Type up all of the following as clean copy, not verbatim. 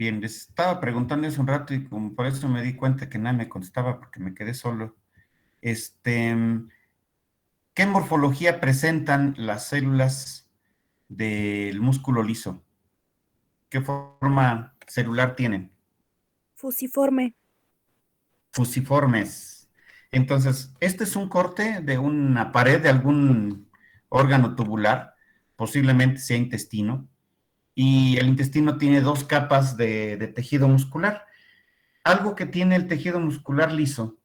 Bien, les estaba preguntando hace un rato y como por eso me di cuenta que nadie me contestaba porque me quedé solo. Este, ¿Qué morfología presentan las células del músculo liso? ¿Qué forma celular tienen? Fusiforme. Fusiformes. Entonces, este es un corte de una pared de algún órgano tubular, posiblemente sea intestino, y el intestino tiene dos capas de tejido muscular. Algo que tiene el tejido muscular liso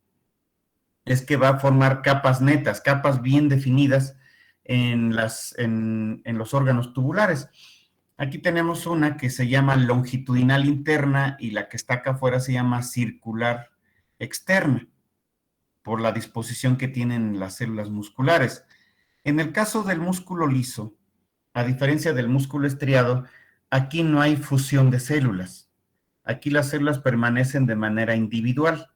es que va a formar capas netas, capas bien definidas en los órganos tubulares. Aquí tenemos una que se llama longitudinal interna y la que está acá afuera se llama circular externa, por la disposición que tienen las células musculares. En el caso del músculo liso, a diferencia del músculo estriado, aquí no hay fusión de células. Aquí las células permanecen de manera individual.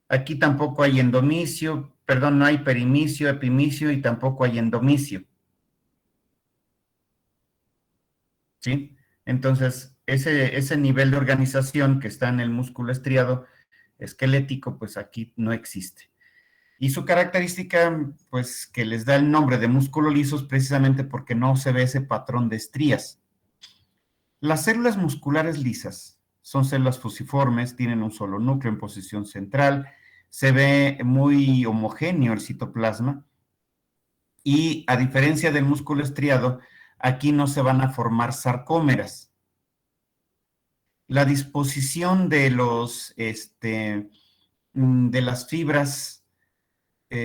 Aquí tampoco hay endomicio, perdón, no hay perimicio, epimicio y tampoco hay endomicio. ¿Sí? Entonces, ese nivel de organización que está en el músculo estriado esquelético, pues aquí no existe. Y su característica, pues que les da el nombre de músculo liso es precisamente porque no se ve ese patrón de estrías. Las células musculares lisas son células fusiformes, tienen un solo núcleo en posición central, se ve muy homogéneo el citoplasma y a diferencia del músculo estriado, aquí no se van a formar sarcómeras. La disposición de las fibras,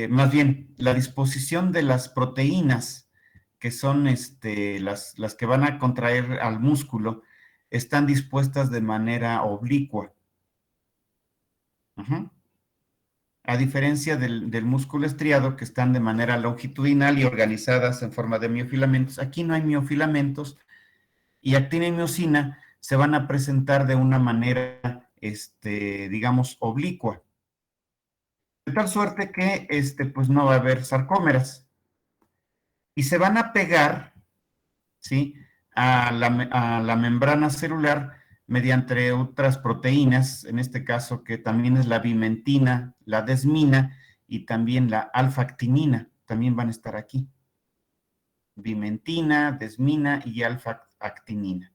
más bien, la disposición de las proteínas que son las que van a contraer al músculo, están dispuestas de manera oblicua. Uh-huh. A diferencia del músculo estriado, que están de manera longitudinal y organizadas en forma de miofilamentos, aquí no hay miofilamentos y actina y miosina se van a presentar de una manera, digamos, oblicua. De tal suerte que, pues no va a haber sarcómeras y se van a pegar, ¿sí? A la membrana celular mediante otras proteínas, en este caso que también es la bimentina, la desmina y también la alfa-actinina, también van a estar aquí. Bimentina, desmina y alfa-actinina.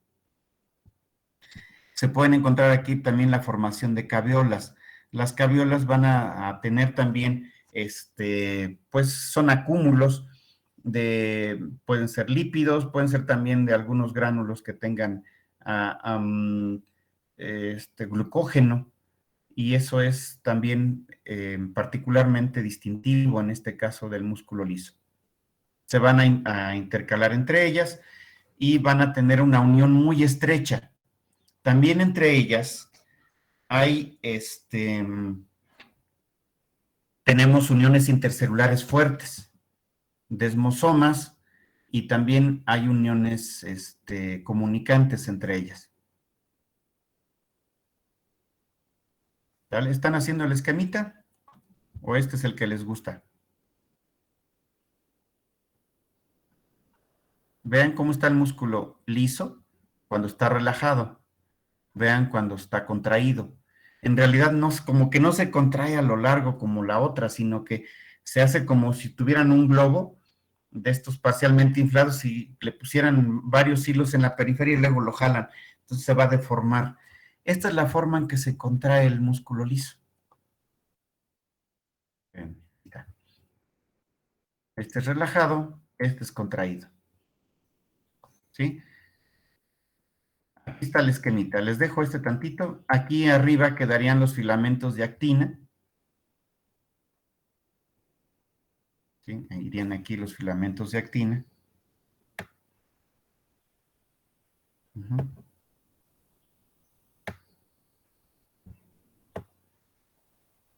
Se pueden encontrar aquí también la formación de caviolas. Las caviolas van a tener también, pues son acúmulos pueden ser lípidos, pueden ser también de algunos gránulos que tengan glucógeno, y eso es también particularmente distintivo en este caso del músculo liso. Se van a intercalar entre ellas y van a tener una unión muy estrecha. También entre ellas hay tenemos uniones intercelulares fuertes, desmosomas, y también hay uniones comunicantes entre ellas. ¿Vale? ¿Están haciendo el esquemita? ¿O este es el que les gusta? Vean cómo está el músculo liso cuando está relajado. Vean cuando está contraído. En realidad no, como que no se contrae a lo largo como la otra, sino que se hace como si tuvieran un globo de estos parcialmente inflados y le pusieran varios hilos en la periferia y luego lo jalan. Entonces se va a deformar. Esta es la forma en que se contrae el músculo liso. Este es relajado, este es contraído. ¿Sí? Aquí está el esquemita. Les dejo este tantito. Aquí arriba quedarían los filamentos de actina. ¿Sí? Irían aquí los filamentos de actina. Uh-huh.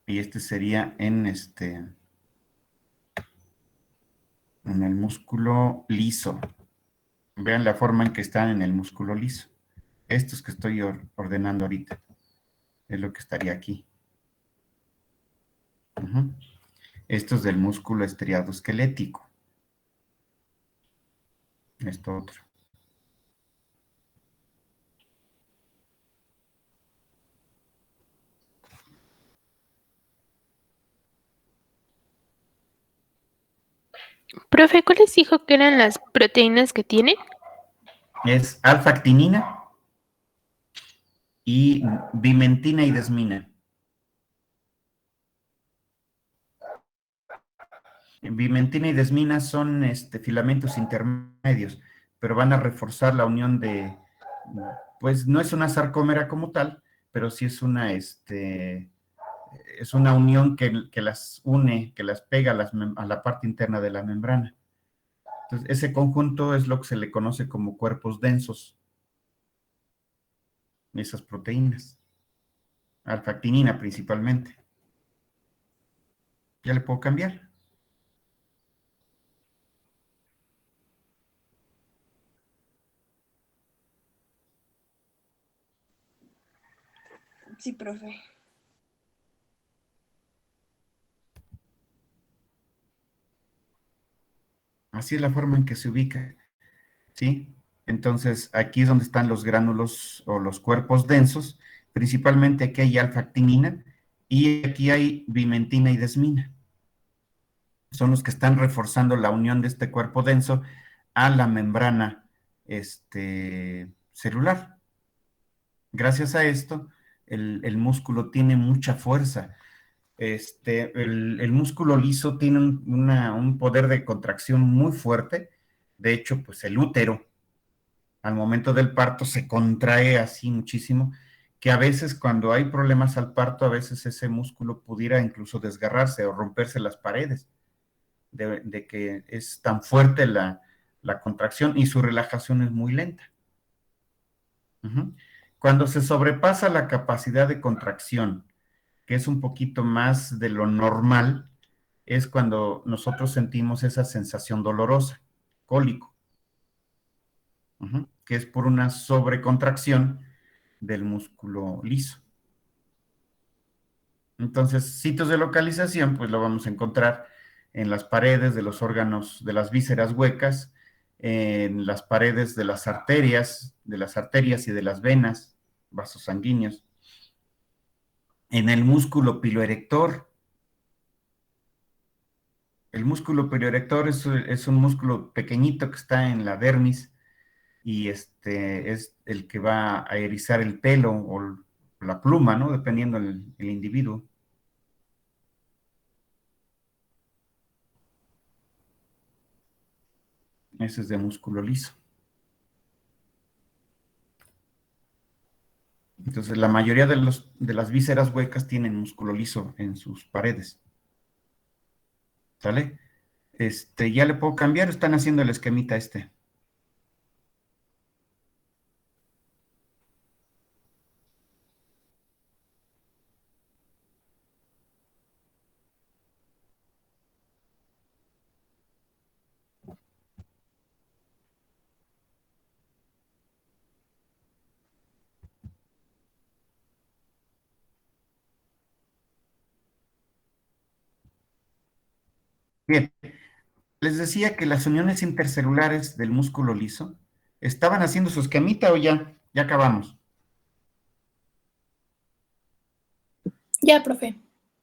Y este sería en el músculo liso. Vean la forma en que están en el músculo liso. Estos que estoy ordenando ahorita. Es lo que estaría aquí. Uh-huh. Esto es del músculo estriado esquelético. Esto otro. Profe, ¿cuáles dijo que eran las proteínas que tiene? Es alfa-actinina y vimentina y desmina. Vimentina y desmina son filamentos intermedios, pero van a reforzar la unión de, pues no es una sarcómera como tal, pero sí es una unión que las une, que las pega a la parte interna de la membrana. Entonces, ese conjunto es lo que se le conoce como cuerpos densos, esas proteínas, alfa-actinina principalmente. ¿Ya le puedo cambiar? Sí, profe. Así es la forma en que se ubica, ¿sí? Entonces, aquí es donde están los gránulos o los cuerpos densos. Principalmente aquí hay alfa-actinina y aquí hay vimentina y desmina. Son los que están reforzando la unión de este cuerpo denso a la membrana celular. Gracias a esto, el músculo tiene mucha fuerza. El músculo liso tiene un poder de contracción muy fuerte. De hecho, pues el útero al momento del parto se contrae así muchísimo, que a veces cuando hay problemas al parto, a veces ese músculo pudiera incluso desgarrarse o romperse las paredes, de que es tan fuerte la contracción y su relajación es muy lenta. Cuando se sobrepasa la capacidad de contracción, que es un poquito más de lo normal, es cuando nosotros sentimos esa sensación dolorosa, cólico, que es por una sobrecontracción del músculo liso. Entonces, sitios de localización, pues lo vamos a encontrar en las paredes de los órganos, de las vísceras huecas, en las paredes de las arterias y de las venas, vasos sanguíneos, en el músculo piloerector. El músculo piloerector es un músculo pequeñito que está en la dermis y es el que va a erizar el pelo o la pluma, ¿no? Dependiendo el individuo. Ese es de músculo liso. Entonces, la mayoría de las vísceras huecas tienen músculo liso en sus paredes. ¿Sale? Ya le puedo cambiar, están haciendo el esquemita este. Bien, les decía que las uniones intercelulares del músculo liso estaban haciendo su esquemita o ya acabamos. Ya, profe.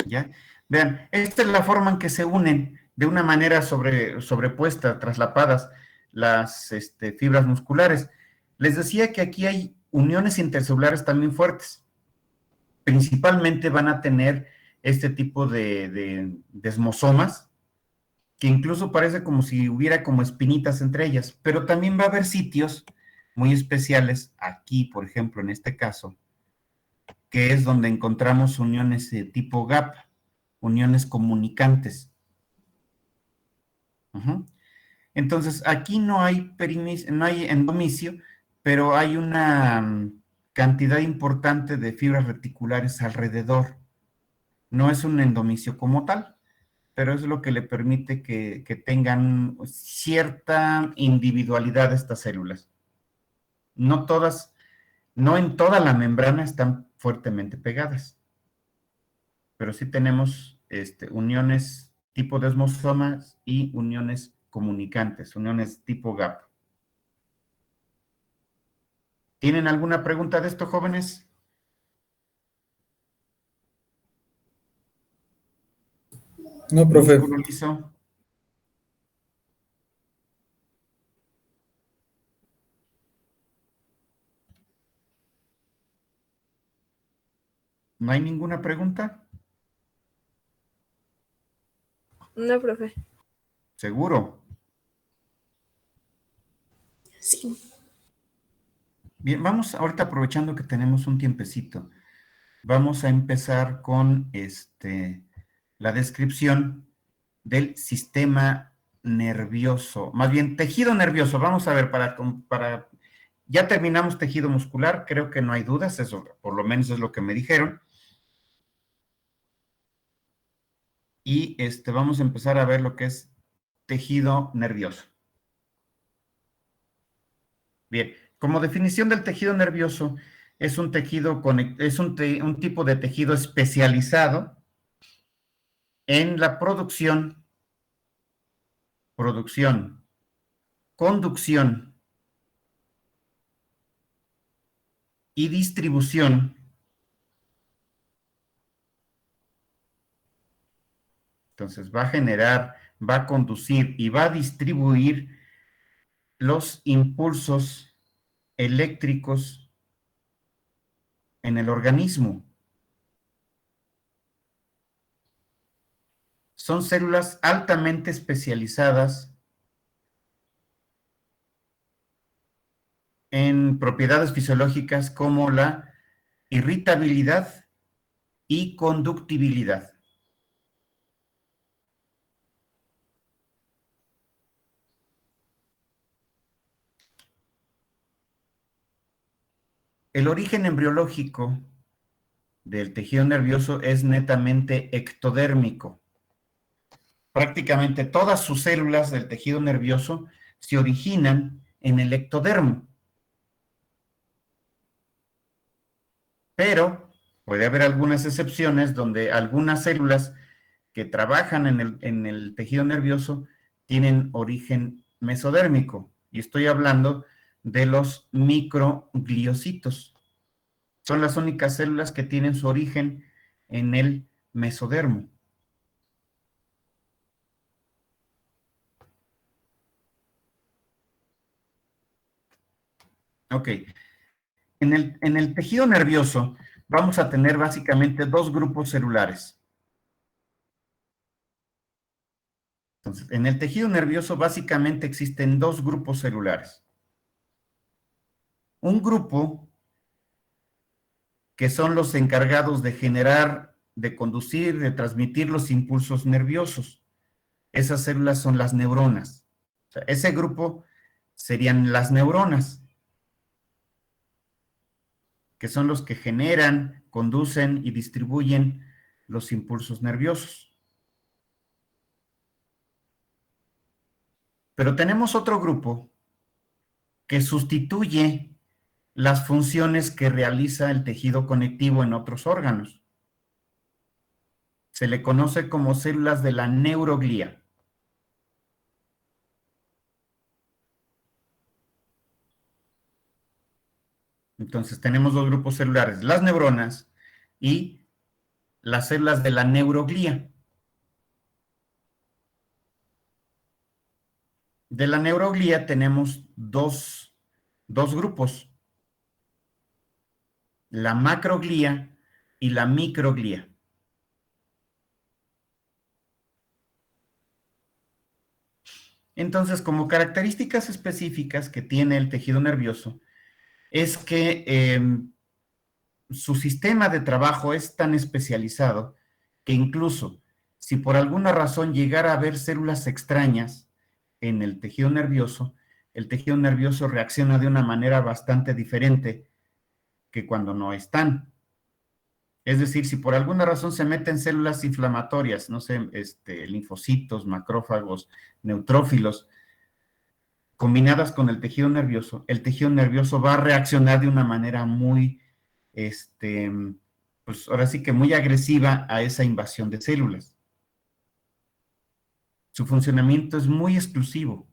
¿Ya? Vean, esta es la forma en que se unen de una manera sobrepuesta, traslapadas las fibras musculares. Les decía que aquí hay uniones intercelulares también fuertes. Principalmente van a tener este tipo de desmosomas, que incluso parece como si hubiera como espinitas entre ellas, pero también va a haber sitios muy especiales, aquí, por ejemplo, en este caso, que es donde encontramos uniones de tipo GAP, uniones comunicantes. Entonces, aquí no hay endomicio, pero hay una cantidad importante de fibras reticulares alrededor. No es un endomicio como tal, pero es lo que le permite que tengan cierta individualidad estas células. No todas, no en toda la membrana están fuertemente pegadas, pero sí tenemos uniones tipo desmosomas y uniones comunicantes, uniones tipo GAP. ¿Tienen alguna pregunta de esto, jóvenes? No, profe. Músculo liso. ¿No hay ninguna pregunta? No, profe. ¿Seguro? Sí. Bien, vamos ahorita aprovechando que tenemos un tiempecito. Vamos a empezar con la descripción del sistema nervioso, más bien tejido nervioso. Vamos a ver, ya terminamos tejido muscular, creo que no hay dudas, eso por lo menos es lo que me dijeron. Y vamos a empezar a ver lo que es tejido nervioso. Bien, como definición del tejido nervioso, es un tejido, un tipo de tejido especializado en la producción, conducción y distribución. Entonces va a generar, va a conducir y va a distribuir los impulsos eléctricos en el organismo. Son células altamente especializadas en propiedades fisiológicas como la irritabilidad y conductibilidad. El origen embriológico del tejido nervioso es netamente ectodérmico. Prácticamente todas sus células del tejido nervioso se originan en el ectodermo. Pero puede haber algunas excepciones donde algunas células que trabajan en el tejido nervioso tienen origen mesodérmico. Y estoy hablando de los microgliocitos. Son las únicas células que tienen su origen en el mesodermo. Ok. En el tejido nervioso vamos a tener básicamente dos grupos celulares. Entonces, en el tejido nervioso básicamente existen dos grupos celulares. Un grupo que son los encargados de generar, de conducir, de transmitir los impulsos nerviosos. Esas células son las neuronas. O sea, ese grupo serían las neuronas, que son los que generan, conducen y distribuyen los impulsos nerviosos. Pero tenemos otro grupo que sustituye las funciones que realiza el tejido conectivo en otros órganos. Se le conoce como células de la neuroglía. Entonces tenemos dos grupos celulares, las neuronas y las células de la neuroglía. De la neuroglía tenemos dos grupos, la macroglía y la microglía. Entonces, como características específicas que tiene el tejido nervioso, es que su sistema de trabajo es tan especializado que incluso si por alguna razón llegara a haber células extrañas en el tejido nervioso reacciona de una manera bastante diferente que cuando no están. Es decir, si por alguna razón se meten células inflamatorias, no sé, linfocitos, macrófagos, neutrófilos, combinadas con el tejido nervioso va a reaccionar de una manera muy, pues ahora sí que muy agresiva a esa invasión de células. Su funcionamiento es muy exclusivo,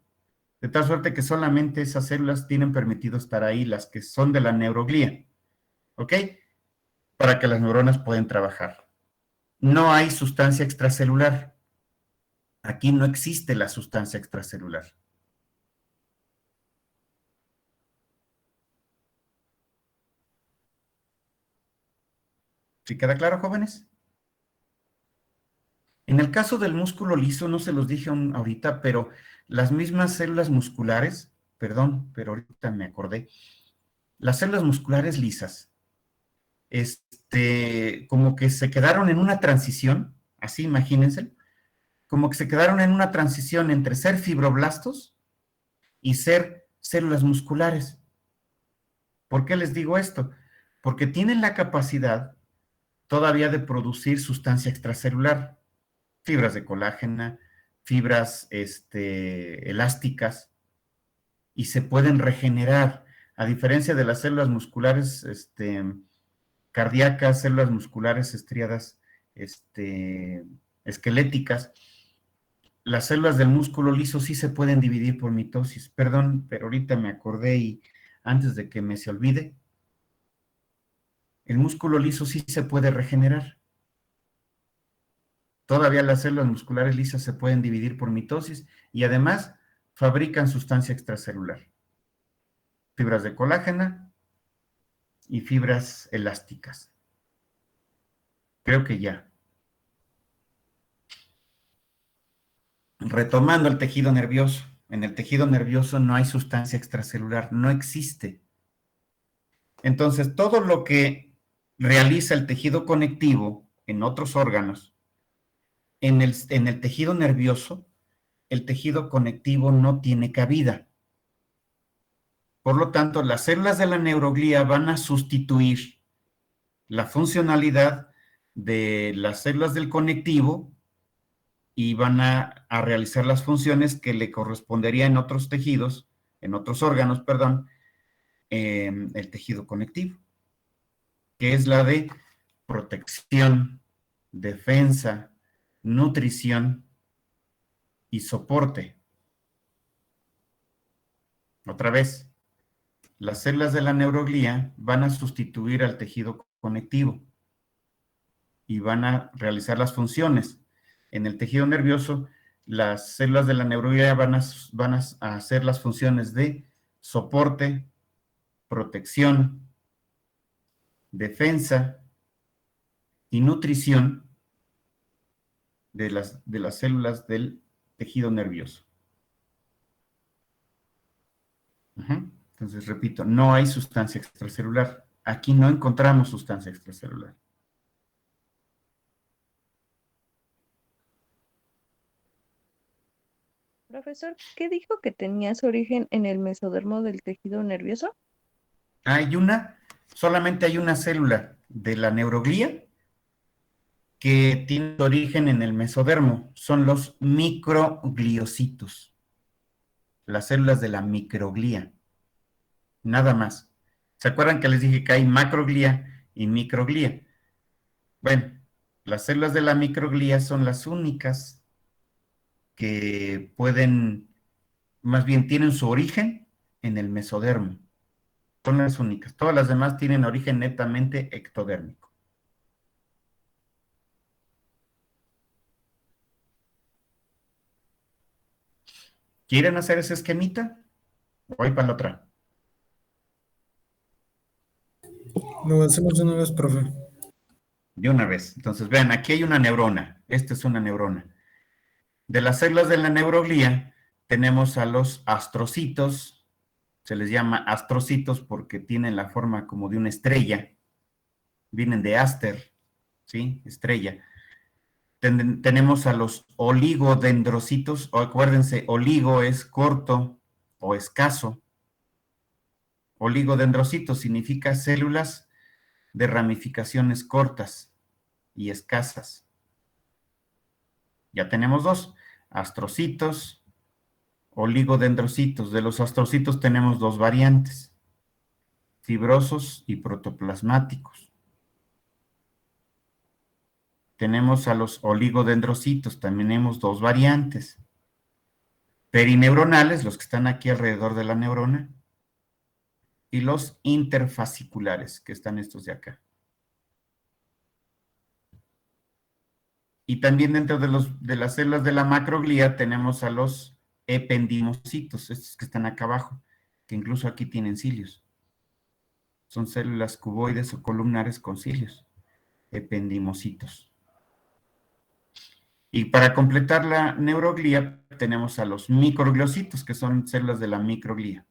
de tal suerte que solamente esas células tienen permitido estar ahí, las que son de la neuroglía, ¿ok? Para que las neuronas puedan trabajar. No hay sustancia extracelular. Aquí no existe la sustancia extracelular. ¿Sí queda claro, jóvenes? En el caso del músculo liso, no se los dije ahorita, pero las mismas células musculares, perdón, pero ahorita me acordé, las células musculares lisas, como que se quedaron en una transición, así imagínense, como que se quedaron en una transición entre ser fibroblastos y ser células musculares. ¿Por qué les digo esto? Porque tienen la capacidad todavía de producir sustancia extracelular, fibras de colágeno, fibras elásticas, y se pueden regenerar, a diferencia de las células musculares cardíacas, células musculares estriadas esqueléticas. Las células del músculo liso sí se pueden dividir por mitosis. Perdón, pero ahorita me acordé y antes de que me se olvide, el músculo liso sí se puede regenerar. Todavía las células musculares lisas se pueden dividir por mitosis y además fabrican sustancia extracelular. Fibras de colágeno y fibras elásticas. Creo que ya. Retomando el tejido nervioso. En el tejido nervioso no hay sustancia extracelular, no existe. Entonces, todo lo que realiza el tejido conectivo en otros órganos, en el tejido nervioso, el tejido conectivo no tiene cabida. Por lo tanto, las células de la neuroglía van a sustituir la funcionalidad de las células del conectivo y van a realizar las funciones que le correspondería en otros tejidos, en otros órganos, perdón, el tejido conectivo, que es la de protección, defensa, nutrición y soporte. Otra vez, las células de la neuroglía van a sustituir al tejido conectivo y van a realizar las funciones. En el tejido nervioso, las células de la neuroglía van a hacer las funciones de soporte, protección, defensa y nutrición de las células del tejido nervioso. Entonces, repito, no hay sustancia extracelular. Aquí no encontramos sustancia extracelular. Profesor, ¿qué dijo que tenía su origen en el mesodermo del tejido nervioso? Solamente hay una célula de la neuroglía que tiene su origen en el mesodermo. Son los microgliocitos, las células de la microglía. Nada más. ¿Se acuerdan que les dije que hay macroglía y microglía? Bueno, las células de la microglía son las únicas que pueden, más bien tienen su origen en el mesodermo. Son las únicas. Todas las demás tienen origen netamente ectodérmico. ¿Quieren hacer ese esquemita? Voy para la otra. Lo hacemos de una vez, profe. De una vez. Entonces, vean, aquí hay una neurona. Esta es una neurona. De las células de la neuroglía tenemos a los astrocitos. Se les llama astrocitos porque tienen la forma como de una estrella. Vienen de aster, ¿sí? Estrella. Tenemos a los oligodendrocitos. Acuérdense, oligo es corto o escaso. Oligodendrocitos significa células de ramificaciones cortas y escasas. Ya tenemos dos, astrocitos, oligodendrocitos. De los astrocitos tenemos dos variantes, fibrosos y protoplasmáticos. Tenemos a los oligodendrocitos, también tenemos dos variantes, perineuronales, los que están aquí alrededor de la neurona, y los interfasciculares, que están estos de acá. Y también dentro de las células de la macroglía tenemos a los ependimocitos, estos que están acá abajo, que incluso aquí tienen cilios. Son células cuboides o columnares con cilios. ependimocitos. Y para completar la neuroglía, tenemos a los microgliocitos, que son células de la microglía.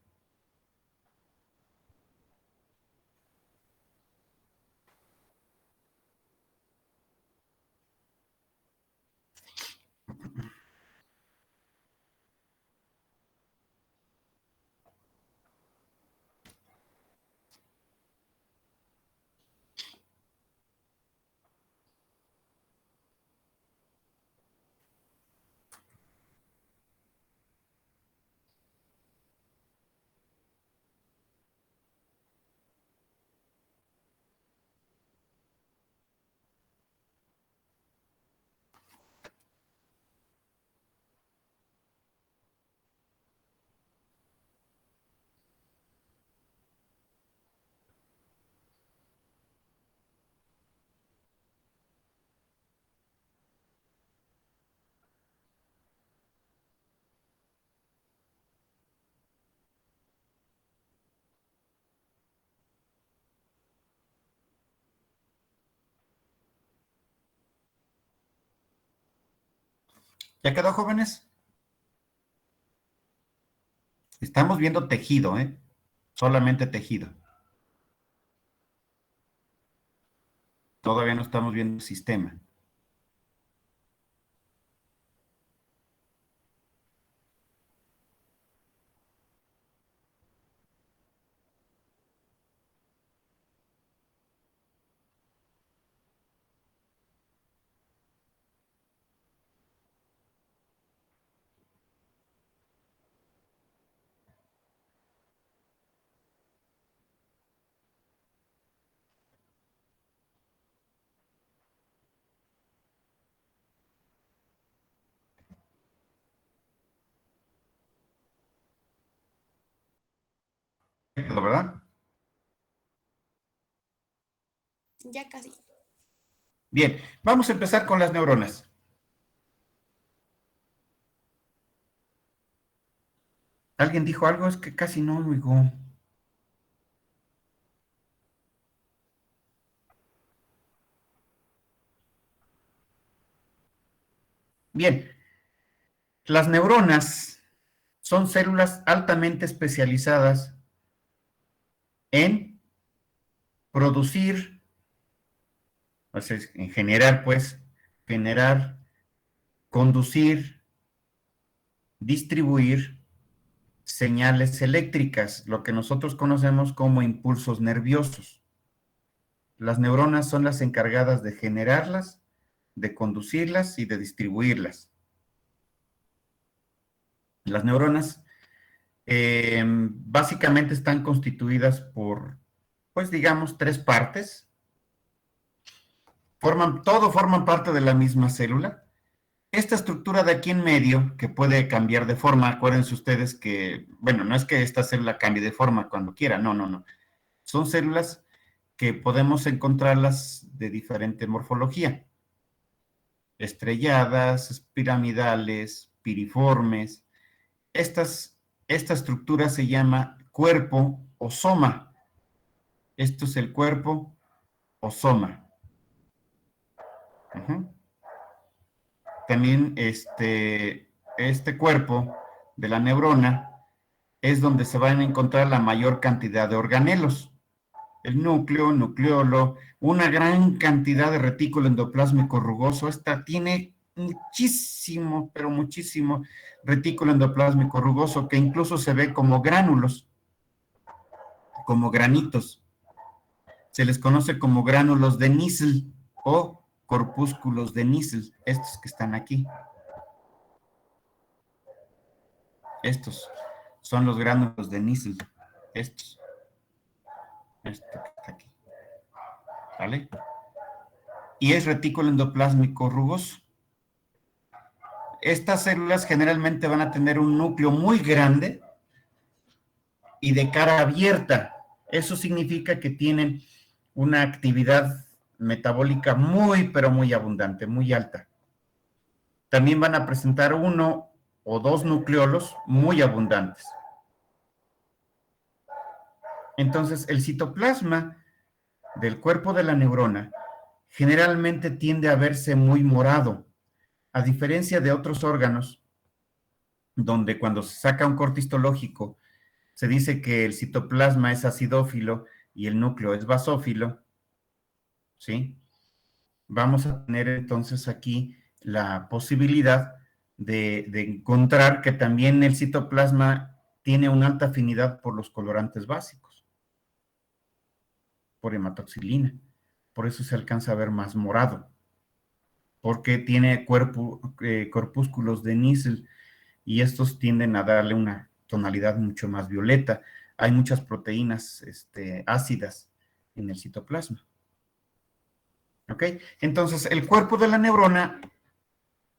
¿Ya quedó, jóvenes? Estamos viendo tejido, ¿eh? Solamente tejido. Todavía no estamos viendo el sistema. ¿Ya quedó, verdad? Ya casi. Bien, vamos a empezar con las neuronas. ¿Alguien dijo algo? Es que casi no oigo. Bien, las neuronas son células altamente especializadas en producir, o sea, en generar, pues, generar, conducir, distribuir señales eléctricas, lo que nosotros conocemos como impulsos nerviosos. Las neuronas son las encargadas de generarlas, de conducirlas y de distribuirlas. Las neuronas básicamente están constituidas por, pues digamos, tres partes. Todo forman parte de la misma célula. Esta estructura de aquí en medio, que puede cambiar de forma, acuérdense ustedes que, bueno, no es que esta célula cambie de forma cuando quiera, no, no, no. Son células que podemos encontrarlas de diferente morfología. Estrelladas, piramidales, piriformes. Esta estructura se llama cuerpo o soma. Esto es el cuerpo o soma. También este cuerpo de la neurona es donde se van a encontrar la mayor cantidad de organelos. El núcleo, nucleolo, una gran cantidad de retículo endoplásmico rugoso. Esta tiene muchísimo, pero muchísimo retículo endoplásmico rugoso que incluso se ve como gránulos, como granitos. Se les conoce como gránulos de Nissl o corpúsculos de Nissl, estos que están aquí. Estos son los gránulos de Nissl, estos. Este que está aquí. ¿Vale? Y es retículo endoplásmico rugoso. Estas células generalmente van a tener un núcleo muy grande y de cara abierta. Eso significa que tienen una actividad metabólica muy, pero muy abundante, muy alta. También van a presentar uno o dos nucleolos muy abundantes. Entonces, el citoplasma del cuerpo de la neurona generalmente tiende a verse muy morado, a diferencia de otros órganos, donde cuando se saca un corte histológico se dice que el citoplasma es acidófilo y el núcleo es basófilo, ¿sí? Vamos a tener entonces aquí la posibilidad de encontrar que también el citoplasma tiene una alta afinidad por los colorantes básicos, por hematoxilina. Por eso se alcanza a ver más morado, porque tiene corpúsculos de níquel y estos tienden a darle una tonalidad mucho más violeta. Hay muchas proteínas ácidas en el citoplasma. ¿Ok? Entonces, el cuerpo de la neurona,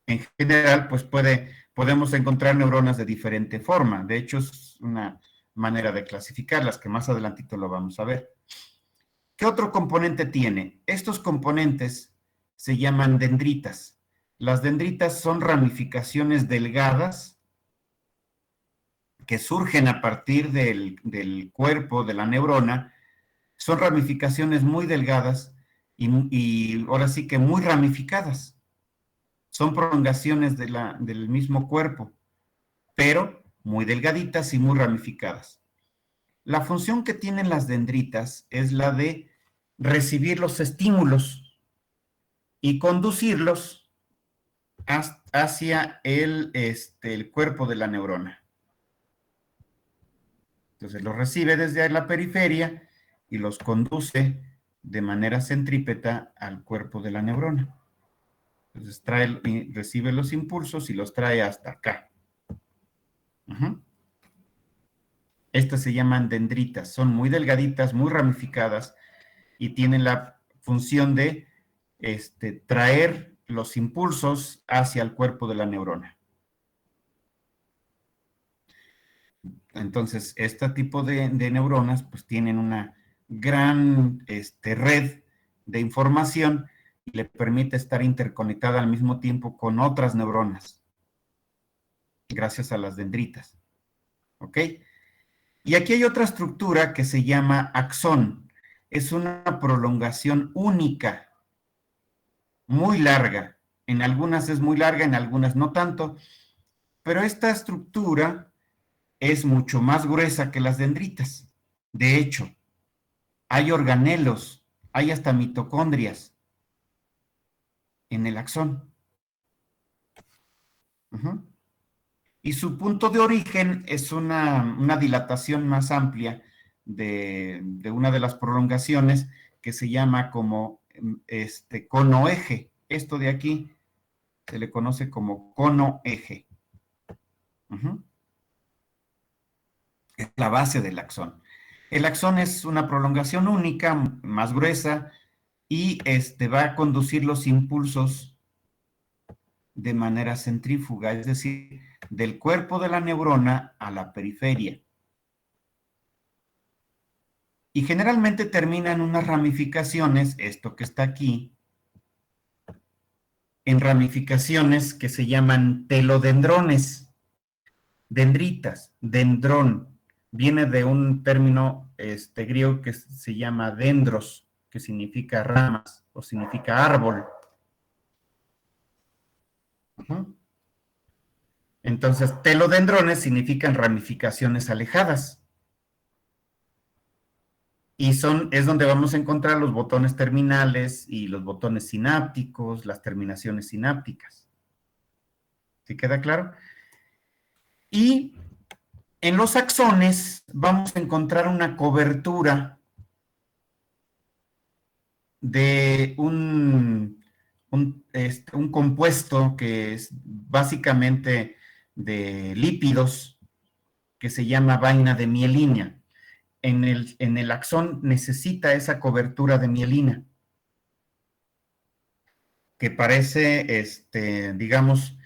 en general, pues podemos encontrar neuronas de diferente forma. De hecho, es una manera de clasificarlas, que más adelantito lo vamos a ver. ¿Qué otro componente tiene? Estos componentes se llaman dendritas. Las dendritas son ramificaciones delgadas que surgen a partir del cuerpo de la neurona. Son ramificaciones muy delgadas y ahora sí que muy ramificadas. Son prolongaciones del mismo cuerpo, pero muy delgaditas y muy ramificadas. La función que tienen las dendritas es la de recibir los estímulos y conducirlos hacia el cuerpo de la neurona. Entonces los recibe desde la periferia y los conduce de manera centrípeta al cuerpo de la neurona. Entonces recibe los impulsos y los trae hasta acá. Estas se llaman dendritas, son muy delgaditas, muy ramificadas y tienen la función de traer los impulsos hacia el cuerpo de la neurona. Entonces, este tipo de neuronas pues tienen una gran red de información y le permite estar interconectada al mismo tiempo con otras neuronas, gracias a las dendritas. ¿Ok? Y aquí hay otra estructura que se llama axón. Es una prolongación única, muy larga. En algunas es muy larga, en algunas no tanto, pero esta estructura es mucho más gruesa que las dendritas. De hecho, hay organelos, hay hasta mitocondrias en el axón. Y su punto de origen es una dilatación más amplia de una de las prolongaciones que se llama como cono eje. Esto de aquí se le conoce como cono eje. Es la base del axón. El axón es una prolongación única, más gruesa, y va a conducir los impulsos de manera centrífuga, es decir, del cuerpo de la neurona a la periferia. Y generalmente termina en unas ramificaciones, esto que está aquí, en ramificaciones que se llaman telodendrones, dendritas, dendrón, viene de un término griego que se llama dendros, que significa ramas o significa árbol. Entonces, telodendrones significan ramificaciones alejadas. Y es donde vamos a encontrar los botones terminales y los botones sinápticos, las terminaciones sinápticas. ¿Sí queda claro? Y en los axones vamos a encontrar una cobertura de un compuesto que es básicamente de lípidos, que se llama vaina de mielina. En el axón necesita esa cobertura de mielina, que parece, digamos,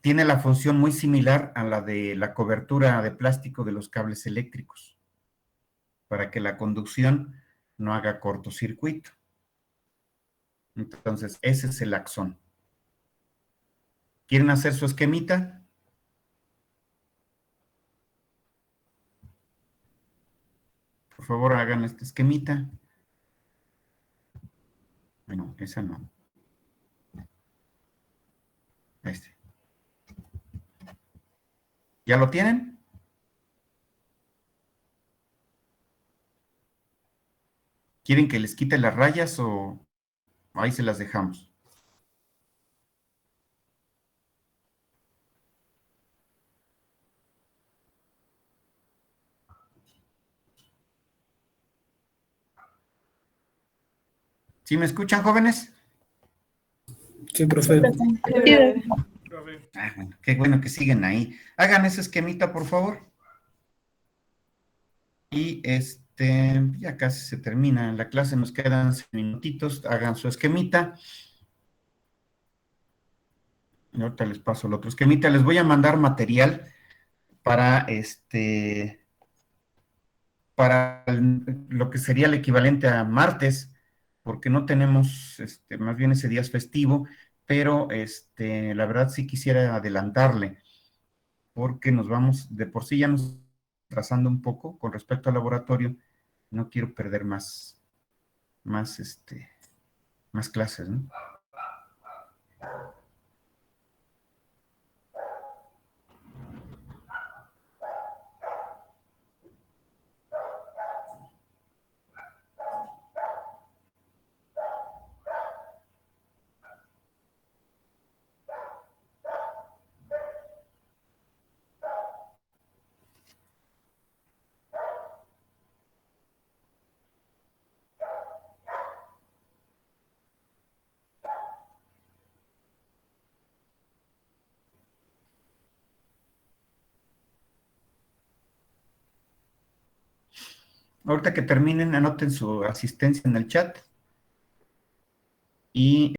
tiene la función muy similar a la de la cobertura de plástico de los cables eléctricos, para que la conducción no haga cortocircuito. Entonces, ese es el axón. ¿Quieren hacer su esquemita? Por favor, hagan este esquemita. Bueno, esa no. Este. ¿Ya lo tienen? ¿Quieren que les quite las rayas o ahí se las dejamos? ¿Sí me escuchan, jóvenes? Sí, profe. Ah, bueno, qué bueno que siguen ahí. Hagan ese esquemita, por favor. Y ya casi se termina la clase, nos quedan 6 minutitos. Hagan su esquemita. Y ahorita les paso el otro esquemita. Les voy a mandar material para lo que sería el equivalente a martes, porque no tenemos, más bien ese día es festivo, pero la verdad sí quisiera adelantarle, porque nos vamos, de por sí ya nos trazando un poco con respecto al laboratorio, no quiero perder más, más clases, ¿no? Ahorita que terminen, anoten su asistencia en el chat y